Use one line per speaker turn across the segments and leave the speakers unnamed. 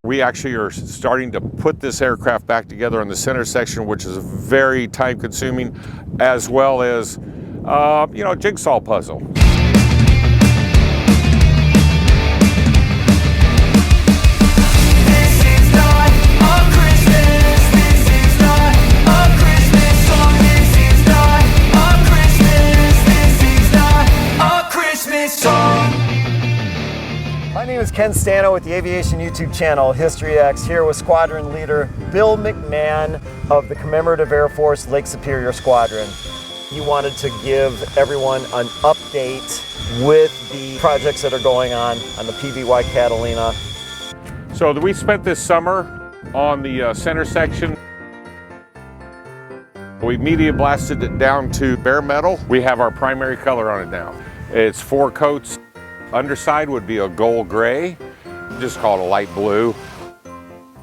We actually are starting to put this aircraft back together on the center section, which is very time consuming, as well as, jigsaw puzzle.
My name is Ken Stano with the aviation YouTube channel hisThe, here with squadron leader Bill McMahon of the Commemorative Air Force Lake Superior Squadron. He wanted to give everyone an update with the projects that are going on the PBY Catalina.
So we spent this summer on the center section. We media blasted it down to bare metal. We have our primary color on it now. It's 4 coats. Underside would be a gold gray, just called a light blue.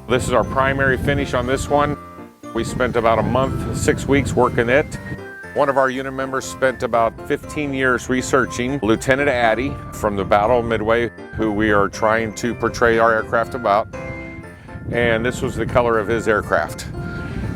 This is our primary finish on this one. We spent about a month, 6 weeks working it. One of our unit members spent about 15 years researching Lieutenant Addy from the Battle of Midway, who we are trying to portray our aircraft about. And this was the color of his aircraft.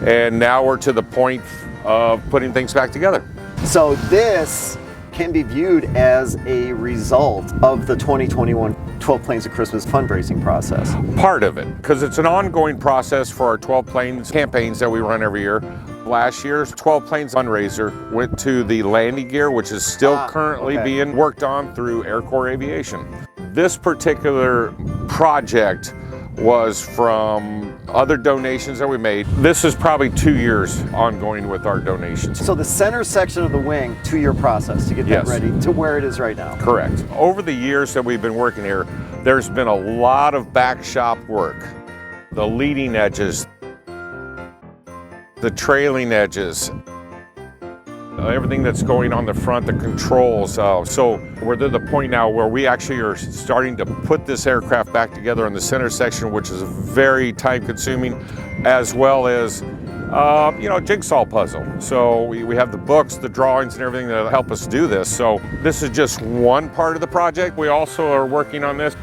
And now we're to the point of putting things back together.
So this can be viewed as a result of the 2021 12 Planes of Christmas fundraising process.
Part of it, because it's an ongoing process for our 12 Planes campaigns that we run every year. Last year's 12 Planes fundraiser went to the landing gear, which is still currently being worked on through Air Corps Aviation. This particular project was from other donations that we made. This is probably 2 years ongoing with our donations.
So the center section of the wing, 2-year process to get that ready to where it is right now.
Correct. Over the years that we've been working here, there's been a lot of back shop work. The leading edges, the trailing edges, everything that's going on the front, the controls. So we're to the point now where we actually are starting to put this aircraft back together on the center section, which is very time consuming, as well as, jigsaw puzzle. So we have the books, the drawings and everything that help us do this. So this is just one part of the project. We also are working on this.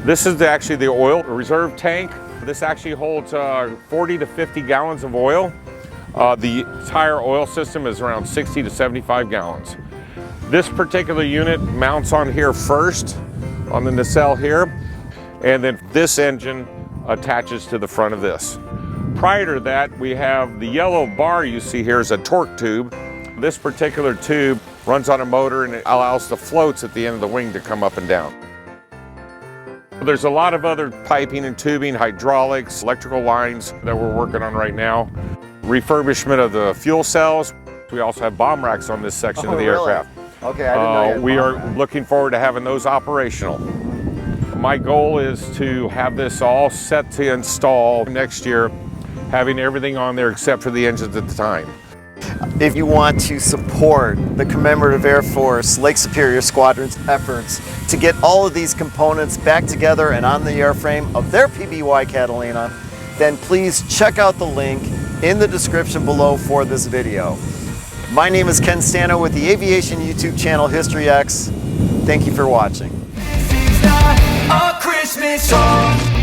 This is actually the oil reserve tank. This actually holds 40 to 50 gallons of oil. The entire oil system is around 60 to 75 gallons. This particular unit mounts on here first, on the nacelle here, and then this engine attaches to the front of this. Prior to that, we have the yellow bar you see here is a torque tube. This particular tube runs on a motor and it allows the floats at the end of the wing to come up and down. There's a lot of other piping and tubing, hydraulics, electrical lines that we're working on right now. Refurbishment of the fuel cells. We also have bomb racks on this section of the aircraft.
Okay, I didn't know you had
we are
bomb racks.
looking forward to having those operational. My goal is to have this all set to install next year, having everything on there except for the engines at the time.
If you want to support the Commemorative Air Force Lake Superior Squadron's efforts to get all of these components back together and on the airframe of their PBY Catalina, then please check out the link in the description below for this video. My name is Ken Stano with the aviation YouTube channel hisThe. Thank you for watching.
This is not a Christmas song.